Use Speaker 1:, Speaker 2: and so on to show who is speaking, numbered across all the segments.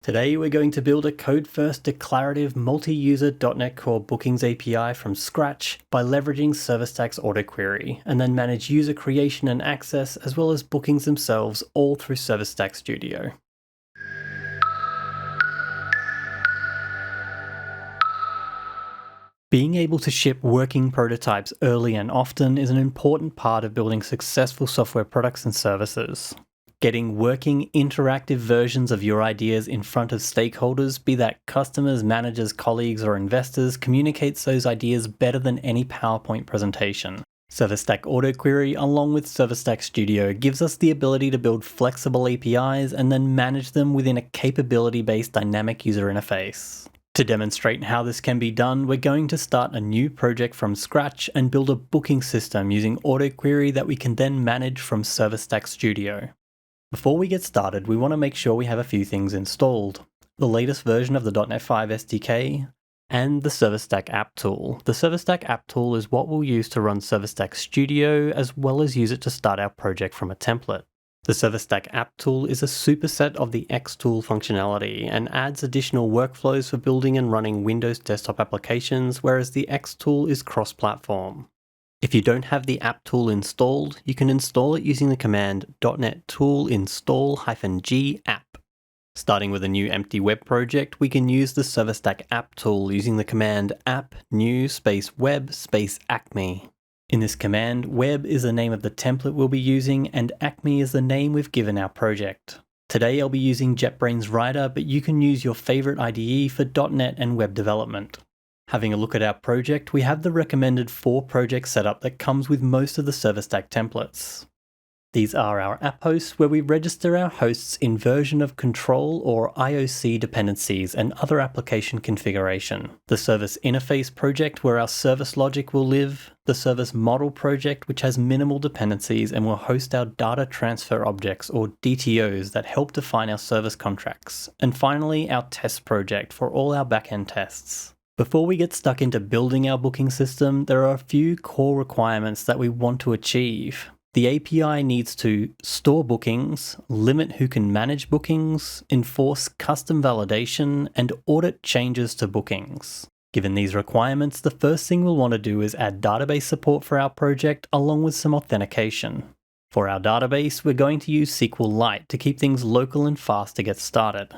Speaker 1: Today we're going to build a code-first declarative multi-user .NET Core Bookings API from scratch by leveraging ServiceStack's auto query, and then manage user creation and access as well as bookings themselves all through ServiceStack Studio. Being able to ship working prototypes early and often is an important part of building successful software products and services. Getting working, interactive versions of your ideas in front of stakeholders, be that customers, managers, colleagues, or investors, communicates those ideas better than any PowerPoint presentation. ServiceStack Auto Query, along with ServiceStack Studio, gives us the ability to build flexible APIs and then manage them within a capability-based dynamic user interface. To demonstrate how this can be done, we're going to start a new project from scratch and build a booking system using auto query that we can then manage from ServiceStack Studio. Before we get started, we want to make sure we have a few things installed. The latest version of the .NET 5 SDK and the ServiceStack app tool. The ServiceStack app tool is what we'll use to run ServiceStack Studio as well as use it to start our project from a template. The ServiceStack app tool is a superset of the X-tool functionality and adds additional workflows for building and running Windows desktop applications, whereas the X-tool is cross-platform. If you don't have the app tool installed, you can install it using the command .NET tool install-g app. Starting with a new empty web project, we can use the ServiceStack app tool using the command app new space web space acme. In this command, web is the name of the template we'll be using and acme is the name we've given our project. Today I'll be using JetBrains Rider, but you can use your favorite IDE for .NET and web development. Having a look at our project, we have the recommended 4 project setup that comes with most of the ServiceStack templates. These are our app hosts, where we register our hosts in version of control or IOC dependencies and other application configuration. The service interface project, where our service logic will live. The service model project, which has minimal dependencies and will host our data transfer objects or DTOs that help define our service contracts. And finally, our test project for all our backend tests. Before we get stuck into building our booking system, there are a few core requirements that we want to achieve. The API needs to store bookings, limit who can manage bookings, enforce custom validation, and audit changes to bookings. Given these requirements, the first thing we'll want to do is add database support for our project along with some authentication. For our database, we're going to use SQLite to keep things local and fast to get started.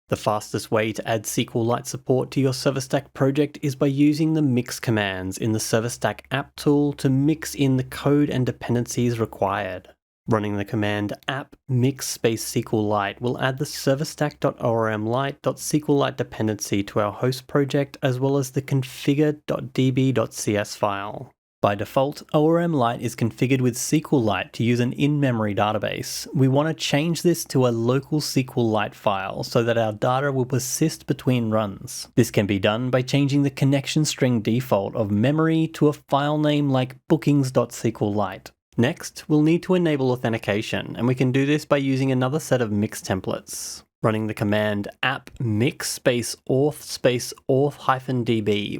Speaker 1: The fastest way to add SQLite support to your ServiceStack project is by using the mix commands in the ServiceStack app tool to mix in the code and dependencies required. Running the command app mix space SQLite will add the servicestack.ormlite.sqlite dependency to our host project as well as the configure.db.cs file. By default, ORMLite is configured with SQLite to use an in-memory database. We want to change this to a local SQLite file so that our data will persist between runs. This can be done by changing the connection string default of memory to a file name like bookings.sqlite. Next, we'll need to enable authentication, and we can do this by using another set of mix templates. Running the command app mix space auth-db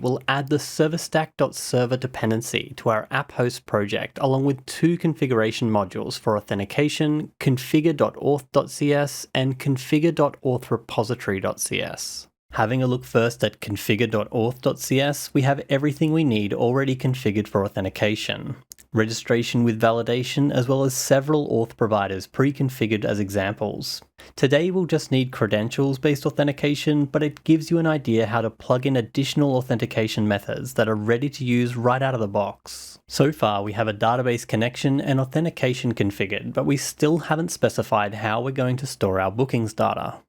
Speaker 1: will add the servicestack.server dependency to our app host project along with 2 configuration modules for authentication, configure.auth.cs and configure.authrepository.cs. Having a look first at configure.auth.cs, we have everything we need already configured for authentication. Registration with validation, as well as several auth providers pre-configured as examples. Today we'll just need credentials-based authentication, but it gives you an idea how to plug in additional authentication methods that are ready to use right out of the box. So far we have a database connection and authentication configured, but we still haven't specified how we're going to store our bookings data.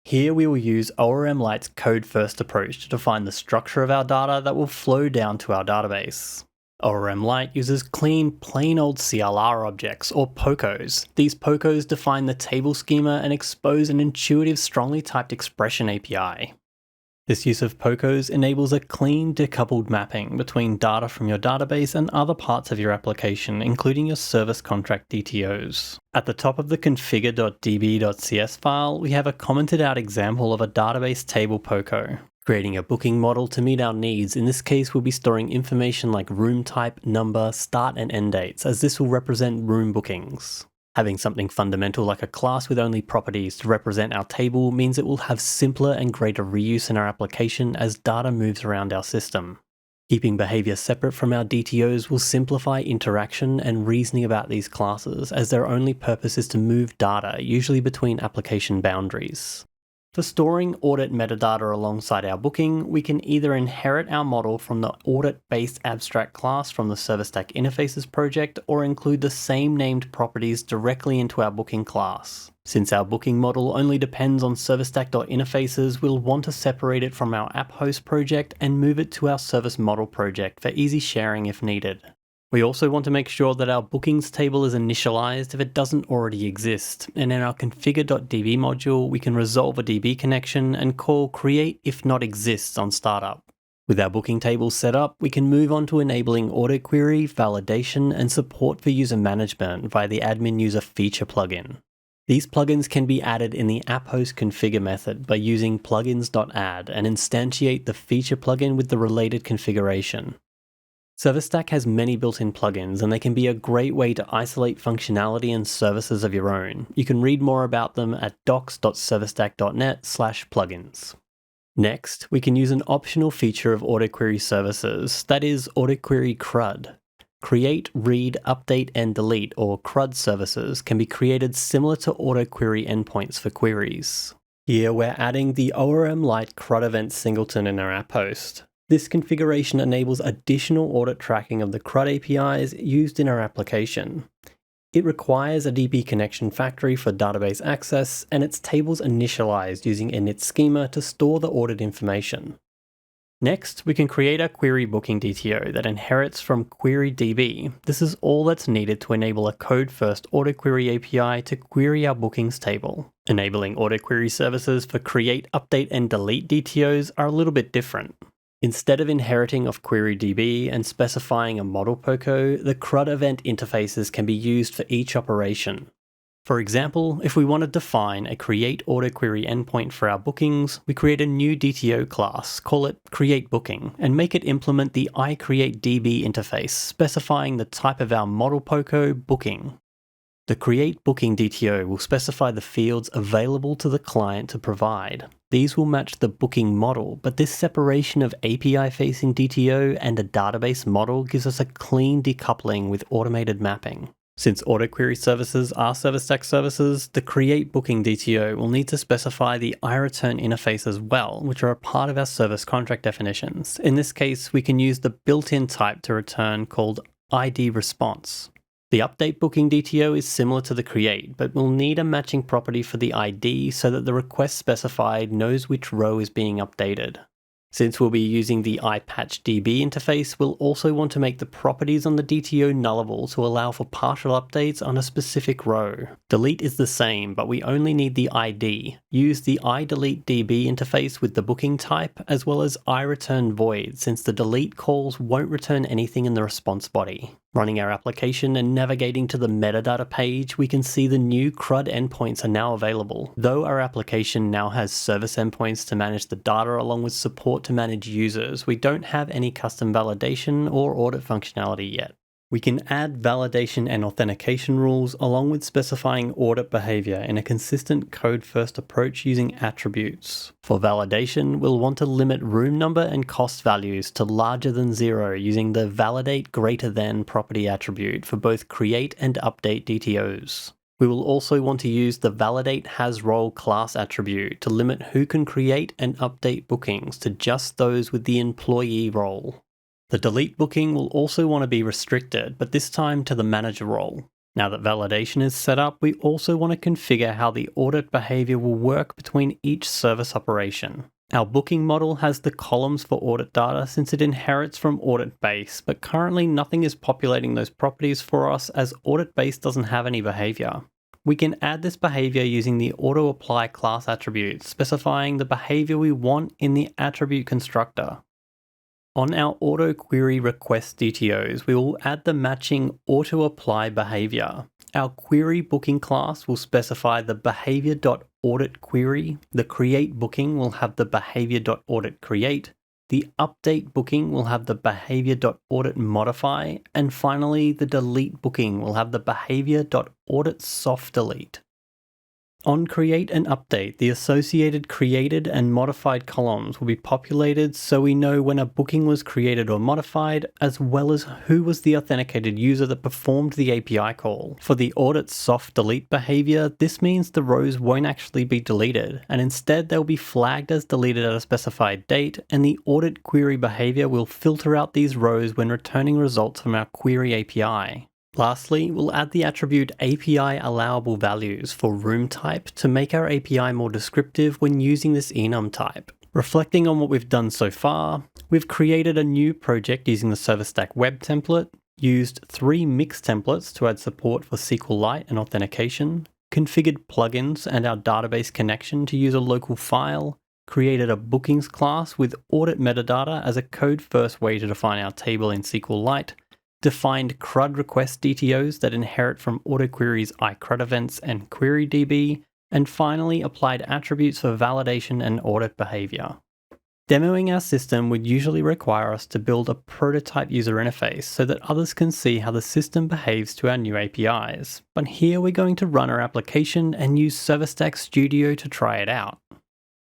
Speaker 1: Here we will use ORMLite's code-first approach to define the structure of our data that will flow down to our database. ORMLite uses clean, plain old CLR objects, or POCOs. These POCOs define the table schema and expose an intuitive, strongly typed expression API. This use of POCOs enables a clean, decoupled mapping between data from your database and other parts of your application, including your service contract DTOs. At the top of the configure.db.cs file, we have a commented out example of a database table POCO. Creating a booking model to meet our needs. In this case, we'll be storing information like room type, number, start and end dates, as this will represent room bookings. Having something fundamental like a class with only properties to represent our table means it will have simpler and greater reuse in our application as data moves around our system. Keeping behavior separate from our DTOs will simplify interaction and reasoning about these classes, as their only purpose is to move data, usually between application boundaries. For storing audit metadata alongside our booking, we can either inherit our model from the audit-based abstract class from the ServiceStack Interfaces project, or include the same named properties directly into our booking class. Since our booking model only depends on ServiceStack.interfaces, we'll want to separate it from our app host project and move it to our service model project for easy sharing if needed. We also want to make sure that our bookings table is initialized if it doesn't already exist, and in our configure.db module, we can resolve a DB connection and call create if not exists on startup. With our booking table set up, we can move on to enabling audit query, validation, and support for user management via the admin user feature plugin. These plugins can be added in the app host configure method by using plugins.add and instantiate the feature plugin with the related configuration. ServiceStack has many built-in plugins, and they can be a great way to isolate functionality and services of your own. You can read more about them at docs.servicestack.net/plugins. Next, we can use an optional feature of audit query services, that is audit query CRUD. Create, read, update, and delete, or CRUD services can be created similar to audit query endpoints for queries. Here we're adding the ORM Lite CRUD event singleton in our app host. This configuration enables additional audit tracking of the CRUD APIs used in our application. It requires a DB connection factory for database access, and its tables initialized using init schema to store the audit information. Next, we can create a query booking DTO that inherits from QueryDB. This is all that's needed to enable a code-first audit query API to query our bookings table. Enabling audit query services for create, update, and delete DTOs are a little bit different. Instead of inheriting of QueryDB and specifying a model POCO, the CRUD event interfaces can be used for each operation. For example, if we want to define a create audit query endpoint for our bookings, we create a new DTO class, call it create booking, and make it implement the iCreateDB interface, specifying the type of our model POCO booking. The create booking DTO will specify the fields available to the client to provide. These will match the booking model, but this separation of API-facing DTO and a database model gives us a clean decoupling with automated mapping. Since audit query services are ServiceStack services, the create booking DTO will need to specify the iReturn interface as well, which are a part of our service contract definitions. In this case, we can use the built-in type to return called ID response. The update booking DTO is similar to the create, but will need a matching property for the ID so that the request specified knows which row is being updated. Since we'll be using the iPatchDB interface, we'll also want to make the properties on the DTO nullable to allow for partial updates on a specific row. Delete is the same, but we only need the ID. Use the iDeleteDB interface with the booking type, as well as iReturnVoid, since the delete calls won't return anything in the response body. Running our application and navigating to the metadata page, we can see the new CRUD endpoints are now available. Though our application now has service endpoints to manage the data along with support to manage users, we don't have any custom validation or audit functionality yet. We can add validation and authentication rules along with specifying audit behavior in a consistent code-first approach using attributes. For validation, we'll want to limit room number and cost values to larger than 0 using the validate greater than property attribute for both create and update DTOs. We will also want to use the validate has role class attribute to limit who can create and update bookings to just those with the employee role. The delete booking will also want to be restricted, but this time to the manager role. Now that validation is set up, we also want to configure how the audit behavior will work between each service operation. Our booking model has the columns for audit data since it inherits from audit base, but currently nothing is populating those properties for us as audit base doesn't have any behavior. We can add this behavior using the auto-apply class attribute, specifying the behavior we want in the attribute constructor. On our auto query request DTOs, we will add the matching auto-apply behavior. Our query booking class will specify the behavior.auditQuery. The create booking will have the behavior.auditCreate. The update booking will have the behavior.audit modify, and finally, the delete booking will have the behavior.audit soft delete. On create and update, the associated created and modified columns will be populated so we know when a booking was created or modified, as well as who was the authenticated user that performed the API call. For the audit soft delete behavior, this means the rows won't actually be deleted, and instead they'll be flagged as deleted at a specified date, and the audit query behavior will filter out these rows when returning results from our query API. Lastly, we'll add the attribute API allowable values for room type to make our API more descriptive when using this enum type. Reflecting on what we've done so far, we've created a new project using the ServiceStack web template, used 3 mix templates to add support for SQLite and authentication, configured plugins and our database connection to use a local file, created a bookings class with audit metadata as a code-first way to define our table in SQLite, defined CRUD request DTOs that inherit from AutoQuery's iCRUD events and QueryDB, and finally applied attributes for validation and audit behavior. Demoing our system would usually require us to build a prototype user interface so that others can see how the system behaves to our new APIs, but here we're going to run our application and use ServiceStack Studio to try it out.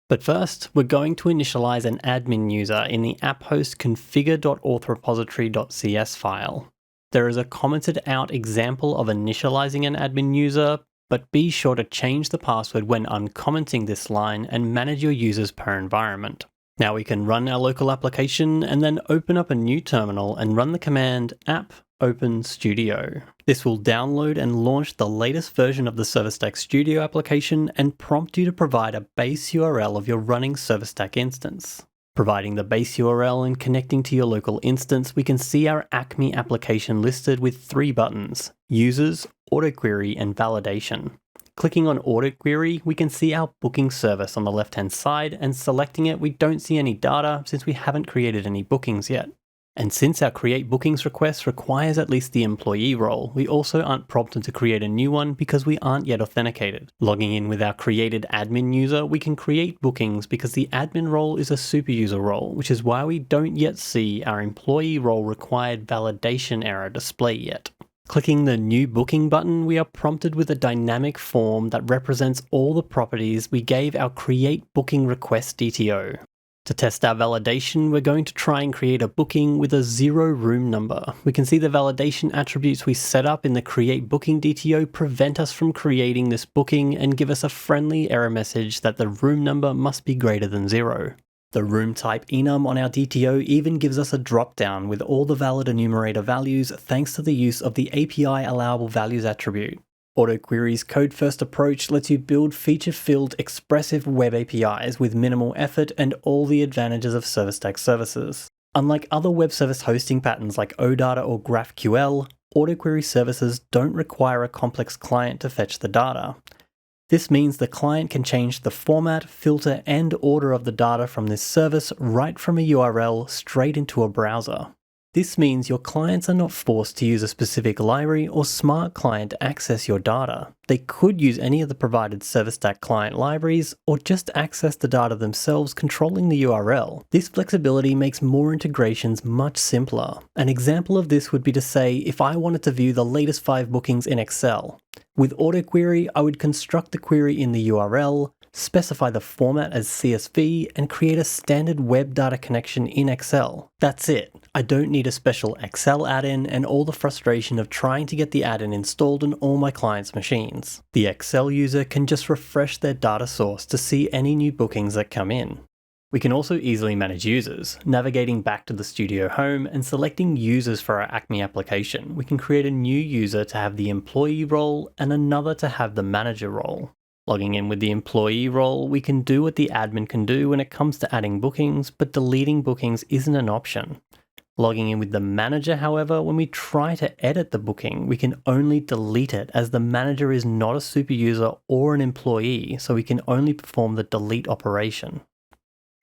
Speaker 1: But first, we're going to initialize an admin user in the app-host configure.authrepository.cs file. There is a commented out example of initializing an admin user, but be sure to change the password when uncommenting this line and manage your users per environment. Now we can run our local application and then open up a new terminal and run the command app open studio. This will download and launch the latest version of the ServiceStack Studio application and prompt you to provide a base URL of your running ServiceStack instance. Providing the base URL and connecting to your local instance, we can see our Acme application listed with 3 buttons: Users, AutoQuery, and Validation. Clicking on AutoQuery, we can see our booking service on the left-hand side, and selecting it, we don't see any data since we haven't created any bookings yet. And since our create bookings request requires at least the employee role, we also aren't prompted to create a new one because we aren't yet authenticated. Logging in with our created admin user, we can create bookings because the admin role is a super user role, which is why we don't yet see our employee role required validation error display yet. Clicking the New Booking button, we are prompted with a dynamic form that represents all the properties we gave our Create Booking Request DTO. To test our validation, we're going to try and create a booking with a 0 room number. We can see the validation attributes we set up in the Create Booking DTO prevent us from creating this booking and give us a friendly error message that the room number must be greater than 0. The room type enum on our DTO even gives us a drop-down with all the valid enumerator values thanks to the use of the API allowable values attribute. AutoQuery's code-first approach lets you build feature-filled, expressive web APIs with minimal effort and all the advantages of ServiceStack services. Unlike other web service hosting patterns like OData or GraphQL, AutoQuery services don't require a complex client to fetch the data. This means the client can change the format, filter, and order of the data from this service right from a URL straight into a browser. This means your clients are not forced to use a specific library or smart client to access your data. They could use any of the provided ServiceStack client libraries or just access the data themselves controlling the URL. This flexibility makes more integrations much simpler. An example of this would be to say if I wanted to view the latest 5 bookings in Excel. With AutoQuery, I would construct the query in the URL, specify the format as CSV, and create a standard web data connection in Excel. That's it. I don't need a special Excel add-in and all the frustration of trying to get the add-in installed on all my clients' machines. The Excel user can just refresh their data source to see any new bookings that come in. We can also easily manage users. Navigating back to the Studio home and selecting users for our Acme application, we can create a new user to have the employee role and another to have the manager role. Logging in with the employee role, we can do what the admin can do when it comes to adding bookings, but deleting bookings isn't an option. Logging in with the manager, however, when we try to edit the booking, we can only delete it as the manager is not a super user or an employee, so we can only perform the delete operation.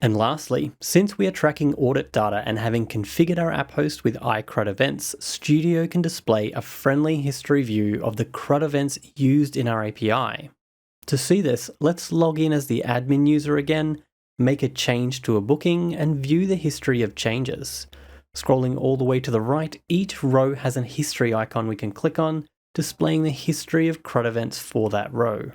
Speaker 1: And lastly, since we are tracking audit data and having configured our app host with iCRUD events, Studio can display a friendly history view of the CRUD events used in our API. To see this, let's log in as the admin user again, make a change to a booking, and view the history of changes. Scrolling all the way to the right, each row has a history icon we can click on, displaying the history of CRUD events for that row.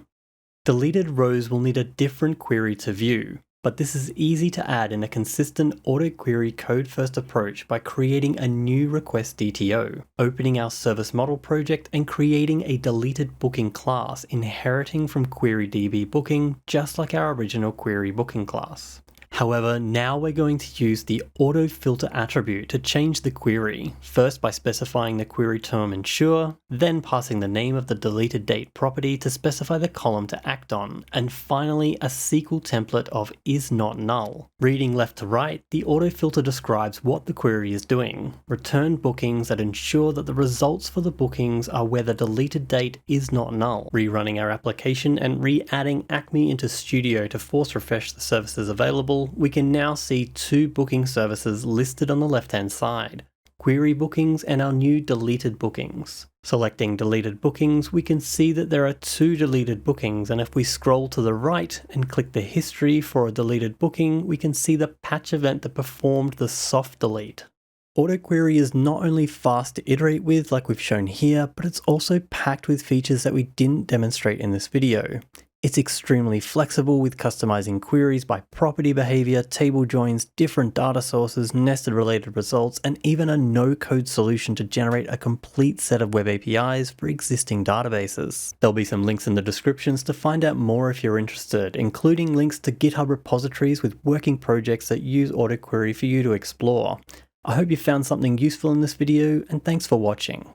Speaker 1: Deleted rows will need a different query to view, but this is easy to add in a consistent auto-query code-first approach by creating a new request DTO, opening our service model project and creating a deleted booking class inheriting from QueryDB booking, just like our original query booking class. However, now we're going to use the auto filter attribute to change the query, first by specifying the query term ensure, then passing the name of the deleted date property to specify the column to act on, and finally a SQL template of isNotNull. Reading left to right, the auto filter describes what the query is doing. Return bookings that ensure that the results for the bookings are where the deleted date is not null. Rerunning our application and re-adding Acme into Studio to force refresh the services available, we can now see two booking services listed on the left-hand side, query bookings and our new deleted bookings. Selecting deleted bookings, we can see that there are two deleted bookings, and if we scroll to the right and click the history for a deleted booking, we can see the patch event that performed the soft delete. AutoQuery is not only fast to iterate with like we've shown here, but it's also packed with features that we didn't demonstrate in this video. It's extremely flexible with customizing queries by property behavior, table joins, different data sources, nested related results, and even a no-code solution to generate a complete set of web APIs for existing databases. There'll be some links in the descriptions to find out more if you're interested, including links to GitHub repositories with working projects that use AutoQuery for you to explore. I hope you found something useful in this video, and thanks for watching.